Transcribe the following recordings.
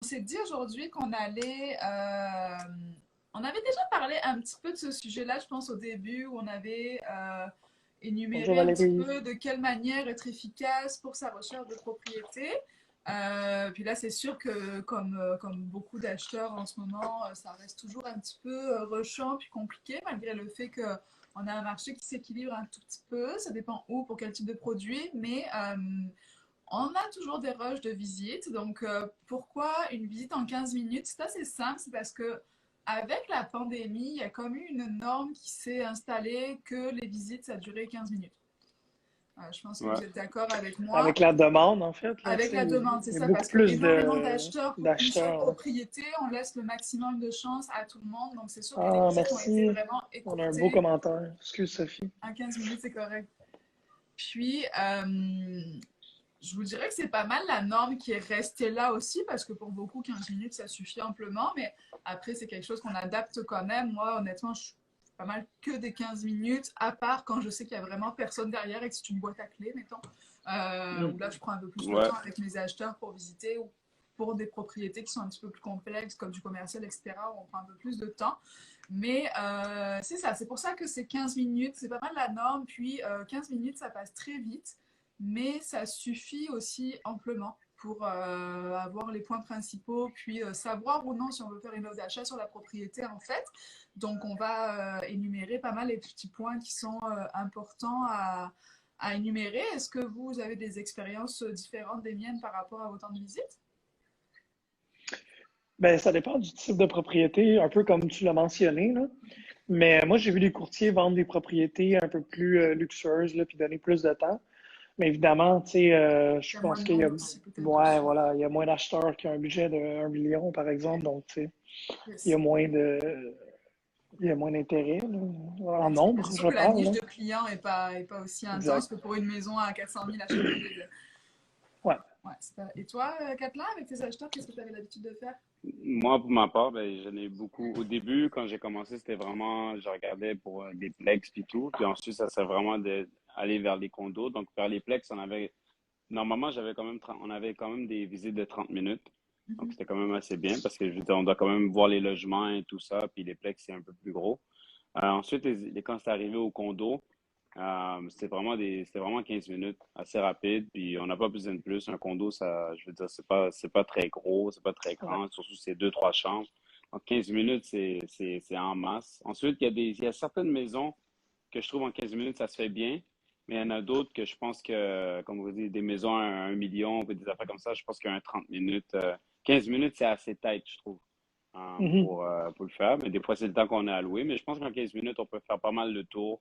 On s'est dit aujourd'hui qu'on allait... on avait déjà parlé un petit peu de ce sujet-là, je pense, au début, où on avait Bonjour énuméré un petit Valérie. peu de quelle manière être efficace pour sa recherche de propriété. Puis là, c'est sûr que comme beaucoup d'acheteurs en ce moment, ça reste toujours un petit peu rushant puis compliqué, malgré le fait qu'on a un marché qui s'équilibre un tout petit peu. Ça dépend où, pour quel type de produit, mais on a toujours des rushs de visite. Donc, pourquoi une visite en 15 minutes? C'est assez simple, c'est parce que avec la pandémie, il y a comme eu une norme qui s'est installée que les visites, ça durait 15 minutes. Je pense que Ouais. vous êtes d'accord avec moi. Avec la demande, en fait, là, tu Avec sais, la demande, c'est il y a ça, beaucoup parce que plus énormément d'acheteurs pour une seule d'acheteurs, hein. propriété, on laisse le maximum de chance à tout le monde. Donc, c'est sûr que les Ah, visites ont été merci. vraiment On a un beau écourtées. commentaire. Excuse Sophie. À 15 minutes, c'est correct. Puis, je vous dirais que c'est pas mal la norme qui est restée là aussi, parce que pour beaucoup, 15 minutes, ça suffit amplement. Mais après, c'est quelque chose qu'on adapte quand même. Moi, honnêtement, je suis pas mal que des 15 minutes, à part quand je sais qu'il y a vraiment personne derrière et que c'est une boîte à clés, mettons. Hmm. Où là, je prends un peu plus le Ouais. temps avec mes acheteurs pour visiter ou pour des propriétés qui sont un petit peu plus complexes, comme du commercial, etc., où on prend un peu plus de temps. Mais c'est ça, c'est pour ça que c'est 15 minutes, c'est pas mal la norme. Puis 15 minutes, ça passe très vite, mais ça suffit aussi amplement pour avoir les points principaux, puis savoir ou non si on veut faire une offre d'achat sur la propriété en fait. Donc on va énumérer pas mal les petits points qui sont importants à énumérer. Est-ce que vous avez des expériences différentes des miennes par rapport à vos temps de visite? Ben, ça dépend du type de propriété, un peu comme tu l'as mentionné, là. Mais moi, j'ai vu des courtiers vendre des propriétés un peu plus luxueuses, là, puis donner plus de temps. Mais évidemment, tu sais, Il je y a moins pense de qu'il y a, monde aussi peut-être ouais, dessus. voilà, il y a moins d'acheteurs qui ont un budget de 1 million, par exemple. Donc, tu sais, il y a Yes. moins de, il y a moins d'intérêt, là, en C'est nombre, sûr je que la parle, niche là. de clients est pas aussi intense Exact. que pour une maison à 400 000 achetées. Ouais. Ouais, et toi, Katla, avec tes acheteurs, qu'est-ce que tu avais l'habitude de faire? Moi, pour ma part, ben, j'en ai eu beaucoup. Au début, quand j'ai commencé, c'était vraiment, je regardais pour des plex puis tout. Puis ensuite, ça serait vraiment d'aller vers les condos. Donc, vers les plex, normalement, on avait quand même des visites de 30 minutes. Donc, Mhm. c'était quand même assez bien parce que, je veux dire, on doit quand même voir les logements et tout ça. Puis les plex, c'est un peu plus gros. Ensuite, quand c'est arrivé au condo, c'était vraiment 15 minutes, assez rapide, puis on n'a pas besoin de plus. Un condo, ça, je veux dire, c'est pas très gros, c'est pas très Ouais. grand, surtout si c'est deux, trois chambres. Donc 15 minutes, c'est en masse. Ensuite, il y a certaines maisons que je trouve en 15 minutes, ça se fait bien, mais il y en a d'autres que je pense que, comme vous dites, des maisons à 1 million, ou des affaires comme ça, je pense qu'un 30 minutes, 15 minutes, c'est assez tight, je trouve, Mhm. pour le faire. Mais des fois, c'est le temps qu'on a alloué. Mais je pense qu'en 15 minutes, on peut faire pas mal de tours.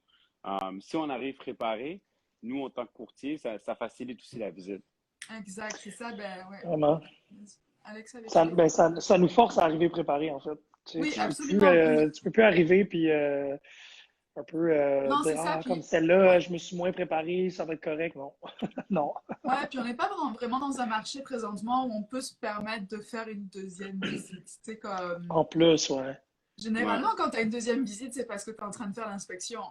Si on arrive préparé, nous, en tant que courtier, ça facilite aussi la visite. Exact, c'est ça, ben ouais. Vraiment. Alex, Ça, avait-tu? ben, ça nous force à arriver préparé, en fait. Tu sais, Oui, absolument, oui. tu peux plus arriver puis un peu Non, dire, c'est ça, ah, comme puis celle-là, ouais. je me suis moins préparé, ça va être correct. Non. Non. Ouais, puis on n'est pas vraiment dans un marché présentement où on peut se permettre de faire une deuxième visite. Tu sais, comme En plus, ouais. Ouais, généralement, quand tu as une deuxième visite, c'est parce que tu es en train de faire l'inspection.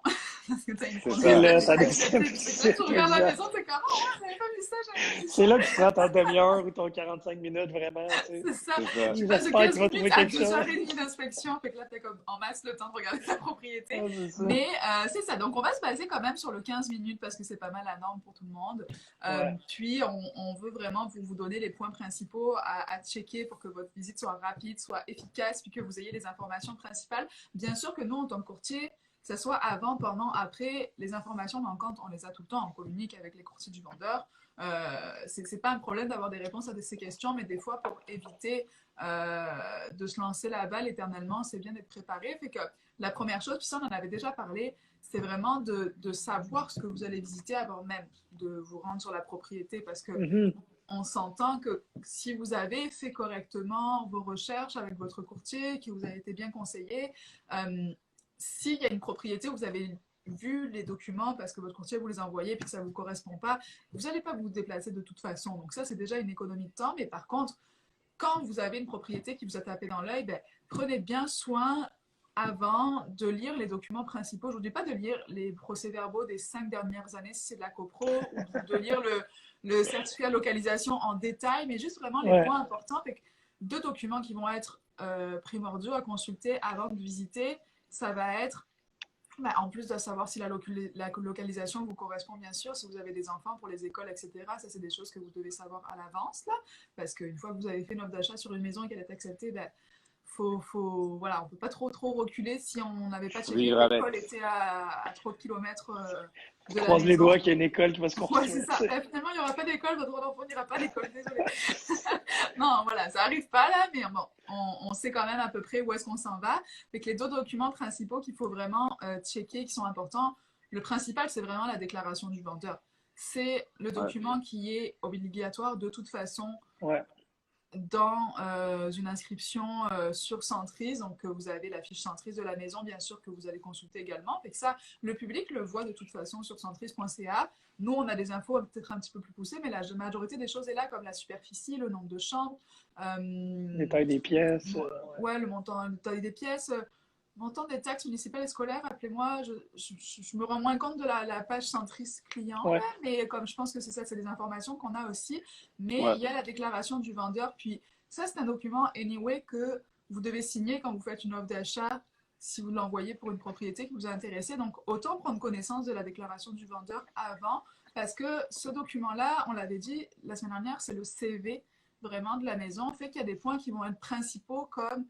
Parce que tu as une c'est C'est promesse ça. là d'achat ta deuxième acceptée. Puis c'est que là, tu visite, regardes la maison, exact. tu es comme, oh ouais, j'avais pas vu ça, j'avais pas vu ça. C'est là que tu prends ta demi-heure ou ton 45 minutes, vraiment, tu sais. C'est ça. C'est ça. Tu passes de J'espère 15 qu'il va minutes trouver à quelque deux chose. heures et demie d'inspection. Fait que là, t'es comme en masse le temps de regarder ta propriété. Ah, c'est ça. Mais c'est ça. Donc, on va se baser quand même sur le 15 minutes parce que c'est pas mal la norme pour tout le monde. Ouais. Puis, on veut vraiment vous donner les points principaux à checker pour que votre visite soit rapide, soit efficace, puis que vous ayez les informations principales. Bien sûr que nous, en tant que courtier, que ce soit avant, pendant, après, les informations manquantes, on les a tout le temps. On communique avec les courtiers du vendeur. C'est pas un problème d'avoir des réponses à ces questions, mais des fois, pour éviter de se lancer la balle éternellement, c'est bien d'être préparé. Fait que la première chose, puis ça, on en avait déjà parlé, c'est vraiment de savoir ce que vous allez visiter avant même de vous rendre sur la propriété, parce que Mhm. on s'entend que si vous avez fait correctement vos recherches avec votre courtier, qui vous a été bien conseillé, euh, s'il y a une propriété où vous avez vu les documents parce que votre courtier vous les a envoyés et que ça ne vous correspond pas, vous n'allez pas vous déplacer de toute façon. Donc ça, c'est déjà une économie de temps. Mais par contre, quand vous avez une propriété qui vous a tapé dans l'œil, ben, prenez bien soin avant de lire les documents principaux. Je ne vous dis pas de lire les procès-verbaux des 5 dernières années si c'est de la copro ou de lire le certificat de localisation en détail, mais juste vraiment les Ouais. points importants. Fait que deux documents qui vont être primordiaux à consulter avant de visiter. Ça va être, en plus de savoir si la localisation vous correspond, bien sûr, si vous avez des enfants pour les écoles, etc. Ça, c'est des choses que vous devez savoir à l'avance, là, parce qu'une fois que vous avez fait une offre d'achat sur une maison et qu'elle est acceptée, voilà, on peut pas trop reculer si on n'avait pas checké Vivre que avec. l'école était à 3 kilomètres Je de la croise les maison. doigts qu'il y a une école qui va se Ouais, c'est construire. ça. Finalement, il n'y aura pas d'école, votre enfant n'ira pas à l'école, désolé. Non, voilà, ça arrive pas là, mais bon, on sait quand même à peu près où est-ce qu'on s'en va. Fait que les deux documents principaux qu'il faut vraiment checker, qui sont importants, le principal, c'est vraiment la déclaration du vendeur. C'est le Ouais. document qui est obligatoire de toute façon Ouais. dans une inscription sur Centris. Donc, vous avez la fiche Centris de la maison, bien sûr, que vous allez consulter également. Fait que ça, le public le voit de toute façon sur centris.ca. Nous, on a des infos peut-être un petit peu plus poussées, mais la majorité des choses est là, comme la superficie, le nombre de chambres, Les tailles des pièces. ouais, le montant, le taille des pièces, montant des taxes municipales et scolaires. Appelez-moi, je me rends moins compte de la page Centris client, Ouais. là, mais comme je pense que c'est ça, c'est des informations qu'on a aussi. Mais Ouais. il y a la déclaration du vendeur, puis ça, c'est un document, anyway, que vous devez signer quand vous faites une offre d'achat, si vous l'envoyez pour une propriété qui vous a intéressé. Donc, autant prendre connaissance de la déclaration du vendeur avant, parce que ce document-là, on l'avait dit la semaine dernière, c'est le CV vraiment de la maison. Fait qu'il y a des points qui vont être principaux comme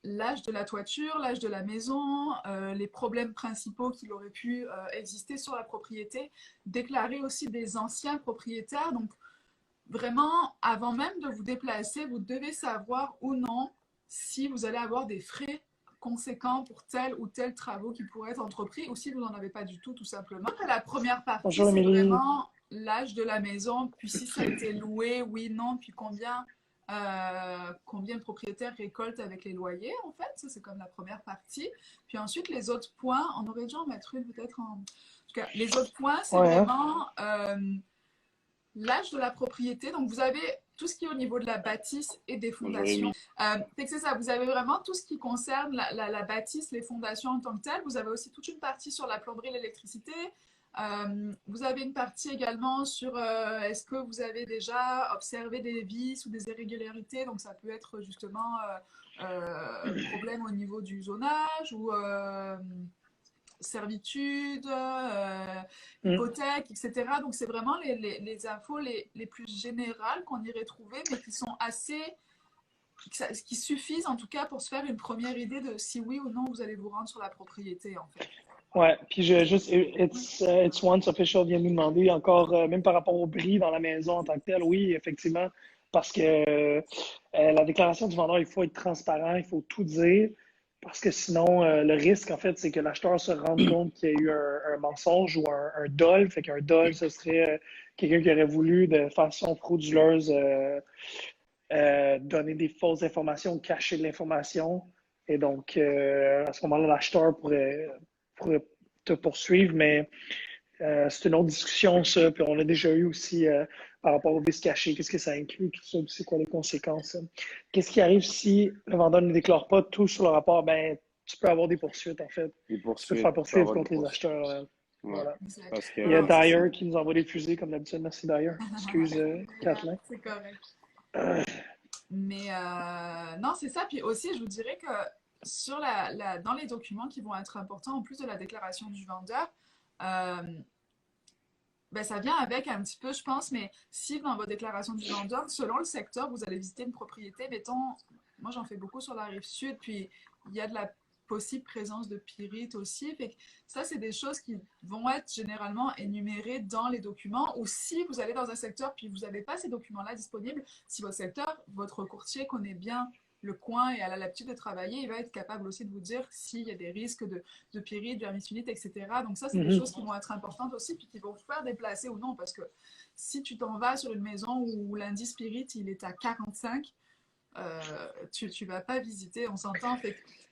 l'âge de la toiture, l'âge de la maison, les problèmes principaux qu'il aurait pu exister sur la propriété, déclarer aussi des anciens propriétaires. Donc, vraiment, avant même de vous déplacer, vous devez savoir ou non si vous allez avoir des frais conséquents pour tel ou tel travaux qui pourraient être entrepris ou si vous n'en avez pas du tout, tout simplement. La première partie, Bonjour, c'est Émilie. vraiment l'âge de la maison, puis si ça a été loué, oui, non, puis combien de propriétaires récoltent avec les loyers, en fait. Ça, c'est comme la première partie. Puis ensuite, les autres points, on aurait dû en mettre une peut-être en... En tout cas, les autres points, c'est Ouais, hein? vraiment l'âge de la propriété. Donc, vous avez tout ce qui est au niveau de la bâtisse et des Bonjour, fondations. Rémi. Fait que c'est ça, vous avez vraiment tout ce qui concerne la bâtisse, les fondations en tant que telles. Vous avez aussi toute une partie sur la plomberie, l'électricité. Vous avez une partie également sur est-ce que vous avez déjà observé des vices ou des irrégularités. Donc, ça peut être justement problème au niveau du zonage ou servitude, hypothèque, etc. Donc, c'est vraiment les infos les plus générales qu'on irait trouver, mais qui sont assez... qui suffisent en tout cas pour se faire une première idée de si oui ou non vous allez vous rendre sur la propriété, en fait. Ouais, puis juste, It's Once Official vient de nous demander encore, même par rapport au bris dans la maison en tant que tel, oui, effectivement, parce que la déclaration du vendeur, il faut être transparent, il faut tout dire, parce que sinon, le risque, en fait, c'est que l'acheteur se rende compte qu'il y a eu un mensonge ou un dol. Fait qu'un dol, ce serait quelqu'un qui aurait voulu, de façon frauduleuse, donner des fausses informations, cacher de l'information. Et donc, à ce moment-là, l'acheteur pourrait te poursuivre, mais c'est une autre discussion, ça. Puis on a déjà eu aussi par rapport au vice caché, qu'est-ce que ça inclut, tout ça, c'est quoi les conséquences. Qu'est-ce qui arrive si le vendeur ne déclare pas tout sur le rapport? Ben, tu peux avoir des poursuites, en fait. Des Tu peux te poursuites, faire tu peux poursuivre avoir des contre les poursuites. acheteurs. Ouais. Voilà. Parce Il y a Non, c'est ça. Dyer qui nous envoie des fusées, comme d'habitude. Merci, Dyer. Excuse, Kathleen. C'est correct. Mais non, c'est ça. Puis aussi, je vous dirais que sur dans les documents qui vont être importants, en plus de la déclaration du vendeur, euh, ben, ça vient avec un petit peu, je pense, mais si dans votre déclaration du vendeur, selon le secteur, vous allez visiter une propriété, mettons, moi j'en fais beaucoup sur la rive sud, puis il y a de la possible présence de pyrites aussi. Fait que ça, c'est des choses qui vont être généralement énumérées dans les documents. Ou si vous allez dans un secteur puis vous n'avez pas ces documents-là disponibles, si votre secteur, votre courtier connaît bien le coin et a l'habitude de travailler, il va être capable aussi de vous dire s'il y a des risques de pyrites, de vermiculite, etc. Donc ça, c'est des choses qui vont être importantes aussi, puis qui vont vous faire déplacer ou non, parce que si tu t'en vas sur une maison où l'indice pyrite, il est à 45, tu vas pas visiter, on s'entend.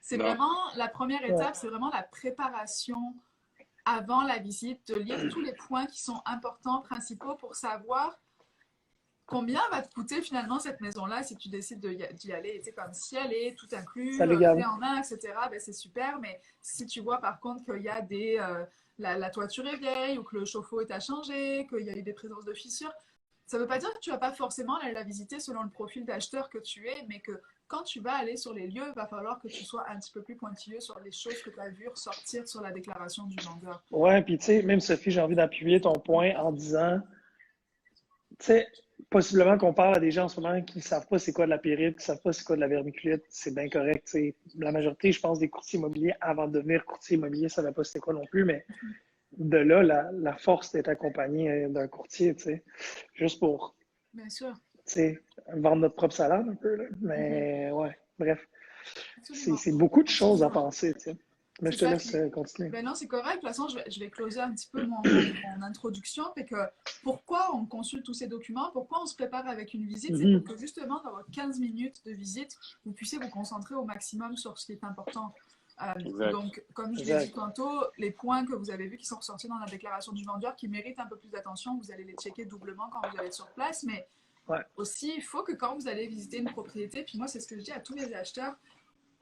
C'est Non. vraiment la première étape, c'est vraiment la préparation avant la visite, de lire tous les points qui sont importants, principaux pour savoir combien va te coûter finalement cette maison-là si tu décides d'y aller, comme si elle est tout inclus, Salut, clé Gab. en main, etc. Ben c'est super, mais si tu vois par contre qu'il y a la toiture est vieille ou que le chauffe-eau est à changer, qu'il y a eu des présences de fissures, ça ne veut pas dire que tu vas pas forcément aller la visiter selon le profil d'acheteur que tu es, mais que quand tu vas aller sur les lieux, il va falloir que tu sois un petit peu plus pointilleux sur les choses que tu as vues ressortir sur la déclaration du vendeur. Ouais, puis tu sais, même Sophie, j'ai envie d'appuyer ton point en disant, tu sais, possiblement qu'on parle à des gens en ce moment qui ne savent pas c'est quoi de la pyrite, qui ne savent pas c'est quoi de la vermiculite, c'est bien correct. Tu sais. La majorité, je pense, des courtiers immobiliers, avant de devenir courtier immobilier, ne savaient pas c'est quoi non plus, mais de là, la force d'être accompagné d'un courtier, tu sais, juste pour, Bien sûr. tu sais, vendre notre propre salade un peu, là. Mhm. Mais ouais, bref, Absolument. c'est beaucoup de choses à Absolument. penser, tu sais. Mais C'est je te ça. laisse Puis, continuer. ben non, c'est correct. De toute façon, je vais closer un petit peu mon introduction. Fait que pourquoi on consulte tous ces documents? Pourquoi on se prépare avec une visite? C'est pour Mhm. que justement, dans votre 15 minutes de visite, vous puissiez vous concentrer au maximum sur ce qui est important. Exact. Donc, comme je l'ai dit Exact. tantôt, les points que vous avez vus qui sont ressortis dans la déclaration du vendeur qui méritent un peu plus d'attention, vous allez les checker doublement quand vous allez être sur place. Mais Ouais. aussi, il faut que quand vous allez visiter une propriété, puis moi, c'est ce que je dis à tous mes acheteurs,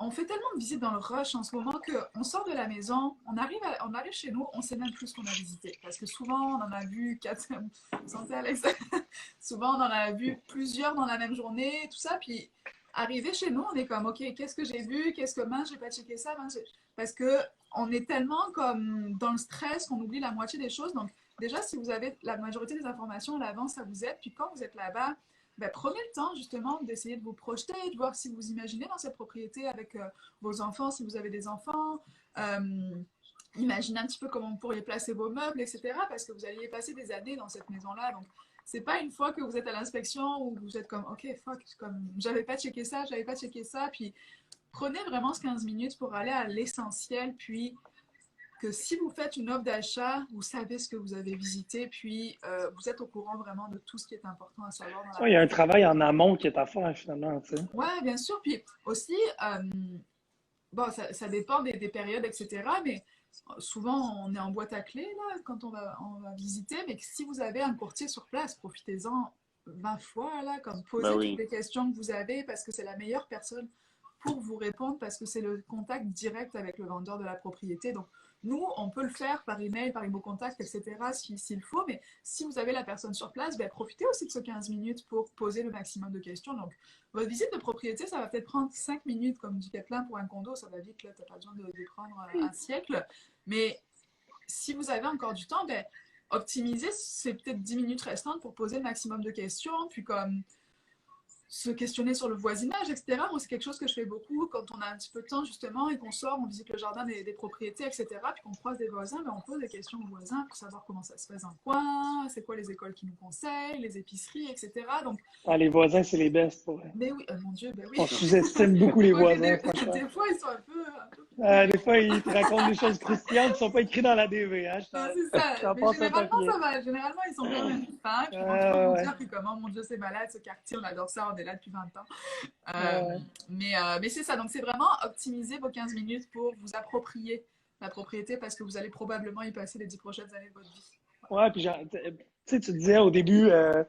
on fait tellement de visites dans le rush en ce moment qu'on sort de la maison, on arrive chez nous, on sait même plus ce qu'on a visité. Parce que souvent, on en a vu 4, santé Alex, souvent on en a vu plusieurs dans la même journée, tout ça. Puis arrivé chez nous, on est comme, ok, qu'est-ce que j'ai vu, qu'est-ce que mince, j'ai pas checké ça, mince, parce que on est tellement comme dans le stress qu'on oublie la moitié des choses. Donc déjà, si vous avez la majorité des informations à l'avance, ça vous aide. Puis quand vous êtes là-bas, ben, prenez le temps justement d'essayer de vous projeter, de voir si vous imaginez dans cette propriété avec vos enfants, si vous avez des enfants. Euh, Imaginez un petit peu comment vous pourriez placer vos meubles, etc. Parce que vous alliez passer des années dans cette maison-là. Donc, c'est pas une fois que vous êtes à l'inspection où vous êtes comme, ok, fuck, comme, j'avais pas checké ça, j'avais pas checké ça. Puis, prenez vraiment ce 15 minutes pour aller à l'essentiel. Puis, que si vous faites une offre d'achat, vous savez ce que vous avez visité, puis vous êtes au courant vraiment de tout ce qui est important à savoir dans la Ouais, il y a un propriété. travail en amont qui est à faire, finalement, tu sais. Ouais, bien sûr. Puis aussi, bon, ça dépend des périodes, etc. Mais souvent, on est en boîte à clés là, quand on va visiter. Mais si vous avez un courtier sur place, profitez-en 20 fois, là, comme Ben posez toutes oui. les questions que vous avez parce que c'est la meilleure personne pour vous répondre parce que c'est le contact direct avec le vendeur de la propriété. Donc, nous, on peut le faire par email, par contact, etc., s'il faut, mais si vous avez la personne sur place, ben, profitez aussi de ce 15 minutes pour poser le maximum de questions. Donc, votre visite de propriété, ça va peut-être prendre 5 minutes, comme dit Kaplan, pour un condo, ça va vite, là, tu n'as pas besoin de prendre un siècle. Mais si vous avez encore du temps, ben, optimisez ces peut-être 10 minutes restantes pour poser le maximum de questions, puis comme se questionner sur le voisinage, etc. Moi, c'est quelque chose que je fais beaucoup quand on a un petit peu de temps, justement, et qu'on sort, on visite le jardin des propriétés, etc., puis qu'on croise des voisins, mais on pose des questions aux voisins pour savoir comment ça se passe dans le coin, c'est quoi les écoles qui nous conseillent, les épiceries, etc. Donc, Ah, les voisins, c'est les bestes, pour vrai. mais oui, mon Dieu, ben oui. On sous-estime beaucoup les Quoique voisins, franchement. des fois, ils sont un peu pourris. Des fois, ils te racontent des choses croustillantes qui ne sont pas écrites dans la DV, hein. Non, c'est ça. Je t'en Mais passe un généralement, ça papier. va. Généralement, ils sont quand même fins. Puis ils vont toujours vous Ouais. dire que comment, mon Dieu, c'est malade, ce quartier, on adore ça, on est là depuis 20 ans. Euh, Ouais. mais c'est ça. Donc, c'est vraiment optimiser vos 15 minutes pour vous approprier la propriété parce que vous allez probablement y passer les 10 prochaines années de votre vie. Ouais, puis tu sais, tu disais au début, euh,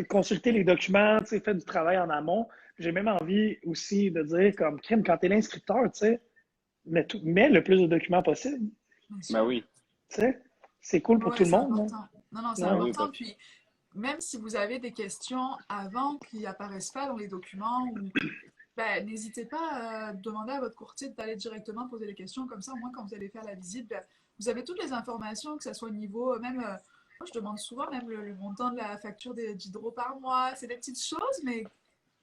consulter les documents, tu sais, faire du travail en amont. J'ai même envie aussi de dire, comme crime, quand tu es l'inscripteur, tu sais, mets le plus de documents possible. Bien Ben sûr. oui. Tu sais, c'est cool pour Ouais, tout le c'est monde, là. important. Non, non, c'est Ben Ouais. oui, important. Puis, même si vous avez des questions avant qui apparaissent pas dans les documents ou ben, n'hésitez pas à demander à votre courtier d'aller directement poser des questions. Comme ça, au moins, quand vous allez faire la visite, ben, vous avez toutes les informations, que ce soit au niveau, même, moi, je demande souvent même le montant de la facture d'hydro par mois. C'est des petites choses, mais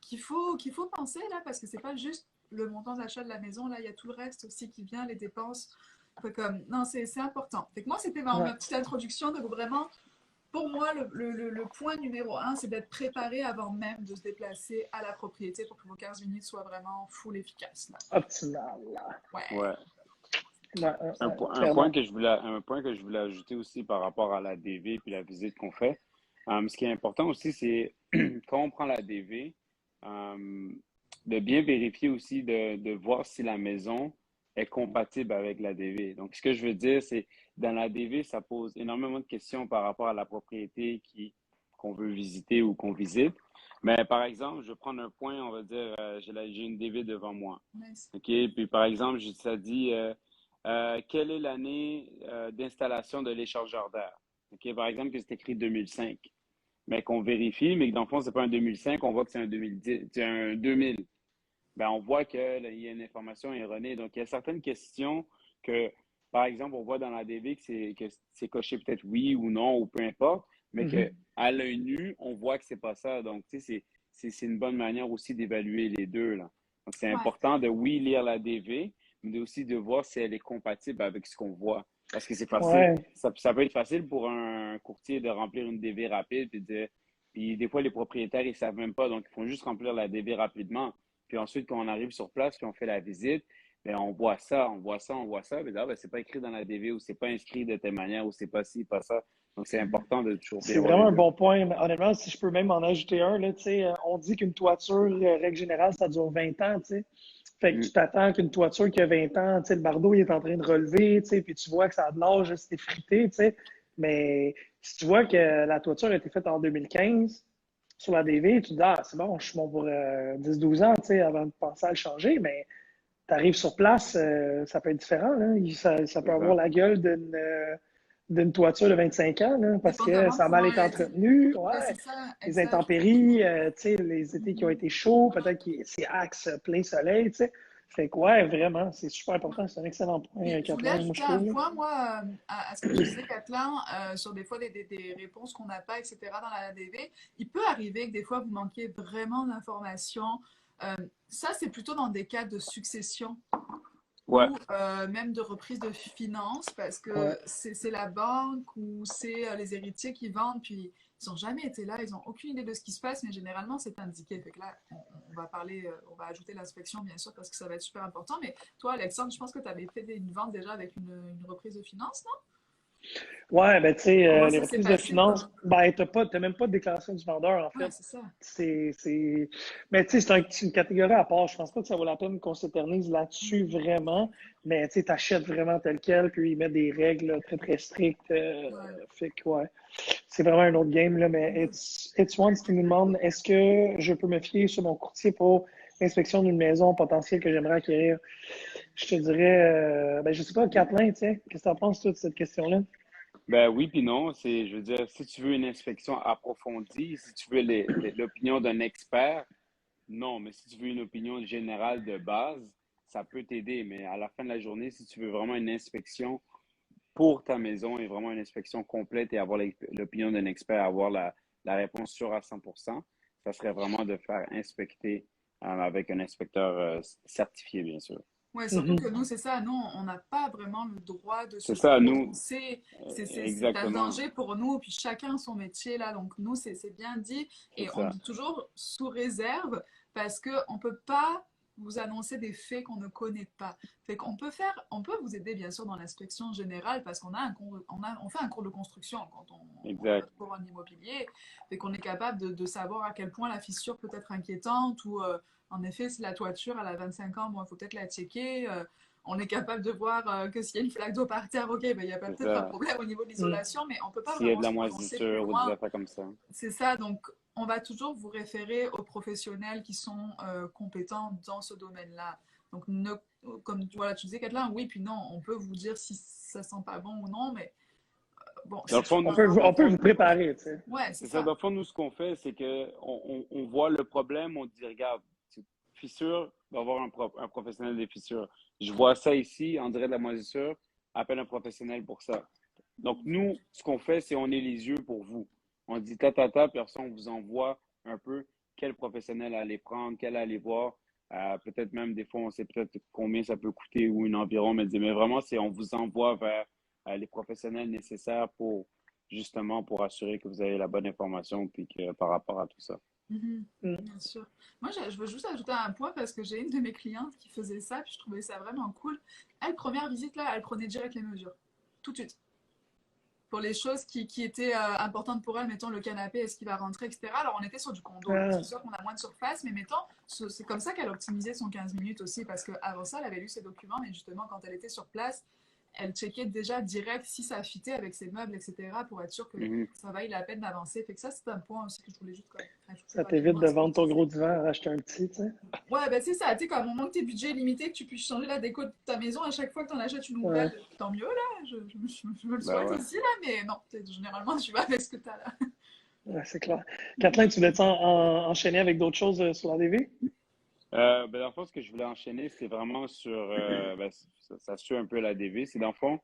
qu'il faut penser là, parce que c'est pas juste le montant d'achat de la maison, là, il y a tout le reste aussi qui vient, les dépenses. Fait comme, non, c'est important. Fait que moi, c'était Ouais. ma petite introduction de vraiment pour moi, le point numéro un, c'est d'être préparé avant même de se déplacer à la propriété pour que vos 15 minutes soient vraiment full efficaces. Là. Optimal, là. Ouais. ouais. Ouais, Un point clairement. que je voulais ajouter aussi par rapport à la DV puis la visite qu'on fait. Ce qui est important aussi, c'est quand on prend la DV, euh, de bien vérifier aussi de voir si la maison est compatible avec la DV. Donc, ce que je veux dire, c'est dans la DV, ça pose énormément de questions par rapport à la propriété qu'on veut visiter ou qu'on visite. Mais par exemple, je vais prendre un point, on va dire, j'ai une DV devant moi. Nice. OK? Puis par exemple, ça dit quelle est l'année d'installation de l'échangeur d'air? OK? Par exemple, que c'est écrit 2005, mais qu'on vérifie, mais que dans le fond, c'est pas un 2005, on voit que c'est un 2010, c'est un 2000. Ben, on voit qu'il y a une information erronée. Donc, il y a certaines questions que, par exemple, on voit dans la DV que c'est coché peut-être oui ou non, ou peu importe, mais Mhm. qu'à l'œil nu, on voit que c'est pas ça. Donc, tu sais, c'est une bonne manière aussi d'évaluer les deux, là. Donc, c'est Ouais, important de, oui, lire la DV, mais aussi de voir si elle est compatible avec ce qu'on voit. Parce que c'est facile, Ouais, ça peut être facile pour un courtier de remplir une DV rapide, puis des fois, les propriétaires, ils savent même pas, donc ils font juste remplir la DV rapidement. Puis ensuite, quand on arrive sur place, puis on fait la visite, bien, on voit ça, on voit ça, on voit ça. Puis là, ben, c'est pas écrit dans la DV ou c'est pas inscrit de telle manière ou c'est pas ci, pas ça. Donc, c'est important de toujours bien c'est voir les vraiment un deux. bon point. Mais honnêtement, si je peux même en ajouter un, là, tu sais, on dit qu'une toiture, règle générale, ça dure 20 ans, tu sais. Fait que tu Mm, t'attends qu'une toiture qui a 20 ans, tu sais, le bardeau, il est en train de relever, tu sais, puis tu vois que ça a de l'âge, c'est effrité, tu sais. Mais si tu vois que la toiture a été faite en 2015 sur la DV, tu te dis, ah, c'est bon, je suis bon pour 10-12 ans, tu sais, avant de penser à le changer, mais tu arrives sur place, ça peut être différent, là. Ça peut c'est avoir ça. la gueule d'une toiture de 25 ans, là, parce que dépendamment ça a mal comment été elle a été. entretenu, Ouais, ouais, c'est ça, les exact. intempéries, tu sais, les étés qui ont Mhm. été chauds, peut-être que c'est axe plein soleil, tu sais. Fait que, ouais, vraiment, c'est super important. C'est un excellent point, Puis, je voulais Catherine, moi, ajouter je un trouve, là. point, moi, à ce que tu disais, Catelin, sur des fois des réponses qu'on n'a pas, etc., dans la ADV. Il peut arriver que des fois, vous manquiez vraiment d'informations. Euh, Ça, c'est plutôt dans des cas de succession Ouais, ou même de reprise de finances, parce Ouais. que c'est la banque ou c'est les héritiers qui vendent, puis ils n'ont jamais été là, ils n'ont aucune idée de ce qui se passe, mais généralement c'est indiqué. Fait que là, on va parler, on va ajouter l'inspection bien sûr, parce que ça va être super important. Mais toi, Alexandre, je pense que tu avais fait une vente déjà avec une reprise de finances, non? Ouais, ben, tu sais, Comment les ça s'est reprises de passé, finances, quoi? ben, t'as même pas de déclaration du vendeur, en Ouais, fait. c'est ça. Mais tu sais, c'est une catégorie à part. Je pense pas que ça vaut la peine qu'on s'éternise là-dessus Mhm. vraiment. Mais tu sais, t'achètes vraiment tel quel, puis ils mettent des règles très, très strictes. Ouais. Fait que, ouais, c'est vraiment un autre game, là. Mais Mhm. It's One qui nous demande, est-ce que je peux me fier sur mon courtier pour l'inspection d'une maison potentielle que j'aimerais acquérir? Je te dirais, ben, je sais pas, Kathleen, tu sais, qu'est-ce que t'en penses, toi, de cette question-là? ben oui, puis non. Je veux dire, si tu veux une inspection approfondie, si tu veux l'opinion d'un expert, non. Mais si tu veux une opinion générale de base, ça peut t'aider. Mais à la fin de la journée, si tu veux vraiment une inspection pour ta maison et vraiment une inspection complète et avoir l'opinion d'un expert, avoir la réponse sûre à 100%, ça serait vraiment de faire inspecter avec un inspecteur certifié, bien sûr. Ouais, surtout que Mhm. nous, c'est ça, nous, on n'a pas vraiment le droit de se C'est ça, nous, prononcer. C'est un exactement, danger pour nous, puis chacun son métier, là. Donc, nous, c'est bien dit. c'est Et on ça. dit toujours sous réserve, parce qu'on ne peut pas vous annoncer des faits qu'on ne connaît pas. Fait qu'on peut faire, on peut vous aider, bien sûr, dans l'inspection générale, parce qu'on a on fait un cours de construction quand on a Exact. notre cours en immobilier. Fait qu'on est capable de savoir à quel point la fissure peut être inquiétante ou en effet, si la toiture elle a 25 ans, bon, il faut peut-être la checker. On est capable de voir que s'il y a une flaque d'eau par terre, ok, ben, il y a C'est peut-être un ça. problème au niveau de Mhm. l'isolation, mais on ne peut pas S'il y a vraiment de la se prononcer plus moisissure ou des loin. affaires comme ça. C'est ça, donc on va toujours vous référer aux professionnels qui sont compétents dans ce domaine-là. Donc, comme voilà, tu disais, Kathleen, oui, puis non, on peut vous dire si ça sent pas bon ou non, mais bon, Dans si le tu fond, veux nous, On peut vraiment. vous préparer, tu sais. Ouais, c'est c'est ça. ça. Dans le fond, nous, ce qu'on fait, c'est que on voit le problème, on dit, regarde, fissure, va avoir un professionnel des fissures. Je vois ça ici, on dirait de la moisissure, appelle un professionnel pour ça. Donc, nous, ce qu'on fait, c'est on est les yeux pour vous. On dit ta, puis après ça, on vous envoie un peu quel professionnel aller prendre, quel aller voir. Peut-être même des fois, on sait peut-être combien ça peut coûter ou une environ, mais vraiment, c'est on vous envoie vers les professionnels nécessaires pour justement pour assurer que vous avez la bonne information puis que par rapport à tout ça. Mhm, Mhm. bien sûr. Moi, je veux juste ajouter un point parce que j'ai une de mes clientes qui faisait ça, puis je trouvais ça vraiment cool. Elle, première visite, là, elle prenait direct les mesures. Tout de suite. Pour les choses qui étaient importantes pour elle, mettons le canapé, est-ce qu'il va rentrer, etc. Alors, on était sur du condo, donc c'est Ah, sûr qu'on a moins de surface, mais mettons, c'est comme ça qu'elle optimisait son 15 minutes aussi, parce qu'avant ça, elle avait lu ses documents, mais justement, quand elle était sur place, elle checkait déjà direct si ça fitait avec ses meubles, etc. pour être sûr que Mhm. ça vaille la peine d'avancer. Fait que ça, c'est un point aussi que je voulais juste rajouter Ça t'évite rapidement de à ce que vendre tu ton gros disais. divan, racheter un petit, tu sais. Ouais, ben c'est ça, tu sais, comme au moment que tes budgets est limité, que tu puisses changer la déco de ta maison à chaque fois que tu en achètes une Ouais, nouvelle, tant mieux là, je me le Ben souhaite ouais. aussi là, mais non, généralement tu vas avec ce que tu as là. ouais, c'est clair. Kathleen, tu voulais enchaîner avec d'autres choses sur la DV? Ben, dans le fond, ce que je voulais enchaîner, c'est vraiment sur, ben, ça suit un peu la DV. C'est dans le fond,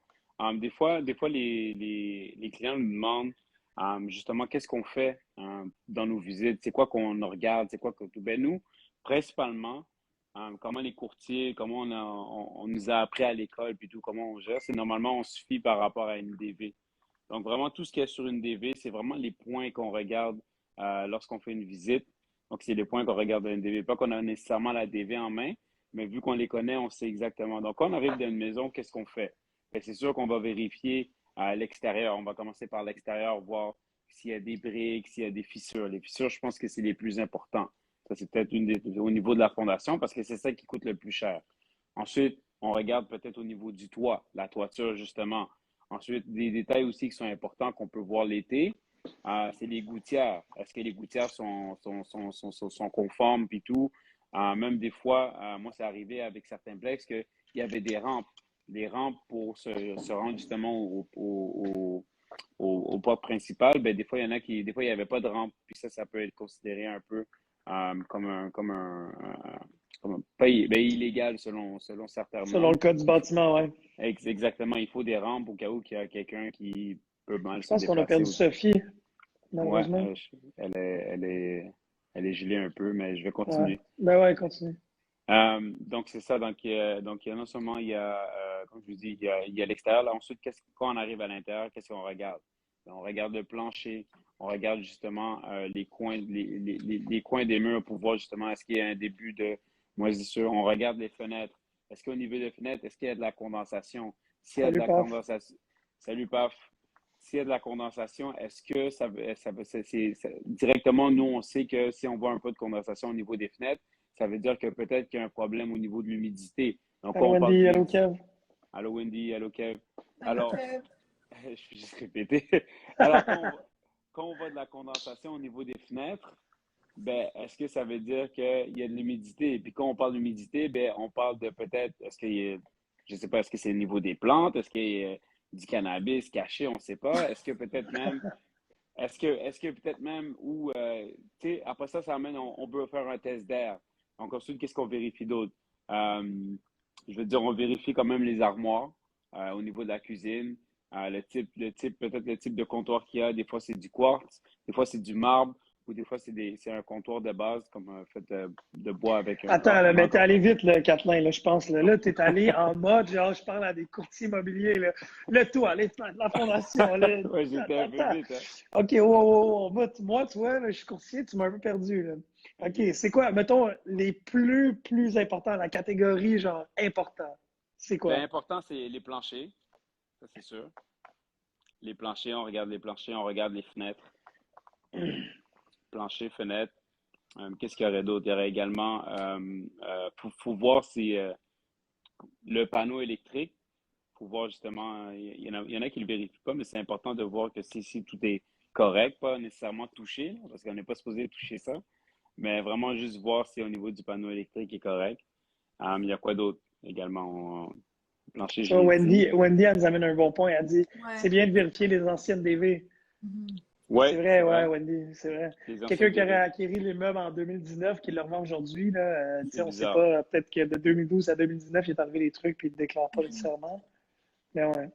des fois les clients nous demandent justement qu'est-ce qu'on fait dans nos visites, c'est quoi qu'on regarde, c'est quoi que tout. Ben, nous, principalement, comment les courtiers, comment on nous a appris à l'école, puis tout, comment on gère, c'est normalement, on se fie par rapport à une DV. Donc, vraiment, tout ce qui est sur une DV, c'est vraiment les points qu'on regarde lorsqu'on fait une visite. Donc, c'est les points qu'on regarde dans une DV. Pas qu'on a nécessairement la DV en main, mais vu qu'on les connaît, on sait exactement. Donc, quand on arrive dans une maison, qu'est-ce qu'on fait? Fait que c'est sûr qu'on va vérifier à l'extérieur. On va commencer par l'extérieur, voir s'il y a des briques, s'il y a des fissures. Les fissures, je pense que c'est les plus importants. Ça, c'est peut-être au niveau de la fondation parce que c'est ça qui coûte le plus cher. Ensuite, on regarde peut-être au niveau du toit, la toiture, justement. Ensuite, des détails aussi qui sont importants qu'on peut voir l'été, c'est les gouttières. Est-ce que les gouttières sont conformes puis tout? Même des fois, moi, c'est arrivé avec certains plex qu'il y avait des rampes pour se rendre justement au porte principal. Ben, des fois, il y en a qui, des fois, il n'y avait pas de rampe. Puis ça peut être considéré un peu comme un pas ben, illégal selon certaines Selon normes. le code du bâtiment, ouais. Exactement, il faut des rampes au cas où il y a quelqu'un qui peut mal Je se pense qu'on a déplacer. perdu Sophie, Ouais, malheureusement. elle est gelée un peu, mais je vais Ouais. continuer. Ben ouais, continue. Donc, c'est ça. Donc, non seulement comme je vous dis, il y a l'extérieur. Là, ensuite, quand on arrive à l'intérieur, qu'est-ce qu'on regarde? On regarde le plancher. On regarde justement les coins des murs pour voir justement est-ce qu'il y a un début de moisissure. On regarde les fenêtres. Est-ce qu'au niveau des fenêtres, est-ce qu'il y a de la condensation? S'il y a de Salut, la Paf. condensation, salut Paf. S'il y a de la condensation, est-ce que directement, nous, on sait que si on voit un peu de condensation au niveau des fenêtres, ça veut dire que peut-être qu'il y a un problème au niveau de l'humidité. Donc, quand Allô, on parle Wendy. Allô, d'humidité, Kev. allô Wendy, allô Kev. Allô, Alors, Kev? je suis juste répété. Alors, quand on voit de la condensation au niveau des fenêtres, ben, est-ce que ça veut dire qu'il y a de l'humidité? Et puis quand on parle d'humidité, ben, on parle de peut-être, je ne sais pas, est-ce que c'est au niveau des plantes? Est-ce qu'il y a du cannabis caché? On ne sait pas. Est-ce que peut-être même, ou, tu sais, après ça amène, on peut faire un test d'air. Donc ensuite, qu'est-ce qu'on vérifie d'autre? Euh, je veux dire, on vérifie quand même les armoires au niveau de la cuisine. Peut-être le type de comptoir qu'il y a. Des fois, c'est du quartz, des fois, c'est du marbre, ou des fois, c'est un comptoir de base, comme fait de bois avec Attends, là, vraiment mais un t'es comptoir. allé vite, là, Kathleen, là, je pense. Là, t'es allé en mode, genre, je parle à des courtiers immobiliers, là. Le toit, les fenêtres, la fondation, là. Ouais, j'étais un peu Attends. vite, hein? OK, on va. Moi, tu vois, là, je suis courtier, tu m'as un peu perdu, là. OK, c'est quoi, mettons, les plus importants, la catégorie, genre, important. C'est Ben, quoi? important, c'est les planchers, ça c'est sûr. Les planchers, on regarde les planchers, on regarde les fenêtres. Plancher, fenêtre. Qu'est-ce qu'il y aurait d'autre? Il y aurait également, faut voir si le panneau électrique, faut voir justement, il y en a qui ne le vérifient pas, mais c'est important de voir que si tout est correct, pas nécessairement touché, là, parce qu'on n'est pas supposé toucher ça, mais vraiment juste voir si au niveau du panneau électrique est correct. Il y a quoi d'autre également? Plancher, Tu je vois, l'ai dit. Wendy, elle nous amène un bon point. Elle dit, c'est Ouais. bien de vérifier les anciennes DV. Mhm. C'est Oui, vrai, c'est ouais, vrai. Wendy, c'est vrai. Les Quelqu'un anciennes qui aurait TV. acquis l'immeuble en 2019, qui le revend aujourd'hui, là, tu sais, C'est on sait bizarre. pas, peut-être que de 2012 à 2019, il est arrivé des trucs puis il ne déclare pas Mhm. nécessairement. Mais ouais,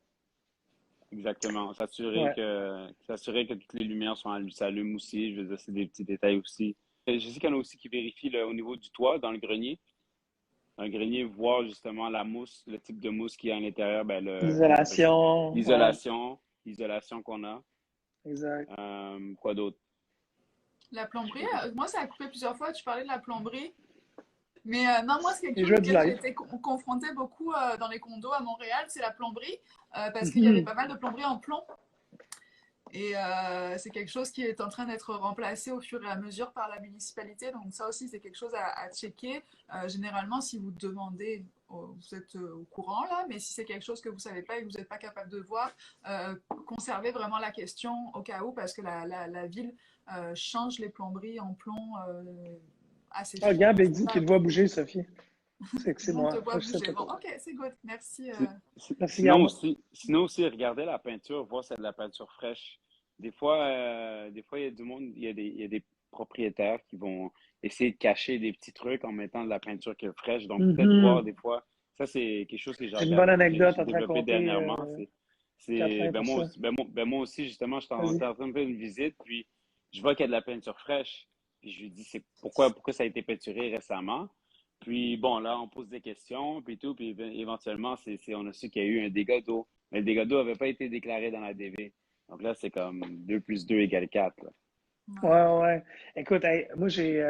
Exactement. ouais. S'assurer que toutes les lumières s'allument aussi. Je veux dire, c'est des petits détails aussi. Et je sais qu'il y en a aussi qui vérifient au niveau du toit, dans le grenier. Dans le grenier, voir justement la mousse, le type de mousse qu'il y a à l'intérieur, ben comment on appelle ça? L'isolation, ouais, L'isolation qu'on a. exact. Quoi d'autre? La Je plomberie, sais pas. moi ça a coupé plusieurs fois, tu parlais de la plomberie. Mais non, moi, c'est quelque Les chose joies du auquel j'ai live. été confrontée beaucoup dans les condos à Montréal, c'est la plomberie, parce qu'il y avait Mhm. pas mal de plomberie en plomb. Et c'est quelque chose qui est en train d'être remplacé au fur et à mesure par la municipalité. Donc ça aussi, c'est quelque chose à checker. Généralement, si vous demandez, vous êtes au courant là, mais si c'est quelque chose que vous savez pas et que vous n'êtes pas capable de voir, conservez vraiment la question au cas où, parce que la ville change les plomberies en plomb assez Ah, Gab, il dit fréquemment. qu'il te voit bouger, Sophie. C'est que Tout c'est le monde te moi. voit Je sais bouger. pas Bon, trop. ok, c'est good. Merci. Merci, Gab. Sinon aussi, regardez la peinture, voir si c'est de la peinture fraîche. Des fois, il y a du monde, il y a des propriétaires qui vont essayer de cacher des petits trucs en mettant de la peinture qui est fraîche. Donc, peut-être voir Mhm. des fois, ça, c'est quelque chose que J'ai une bonne anecdote j'ai à te développé raconter, dernièrement. Catherine, pour ça. Ben moi aussi, justement, on Vas-y. était en train de faire une visite, puis je vois qu'il y a de la peinture fraîche. Puis je lui dis, c'est pourquoi ça a été peinturé récemment? Puis bon, là, on pose des questions, puis tout, puis éventuellement, on a su qu'il y a eu un dégât d'eau. Mais le dégât d'eau n'avait pas été déclaré dans la DV. Donc là, c'est comme 2 plus 2 égale 4. Là. Ouais. Ouais, ouais. Écoute, hey, moi, j'ai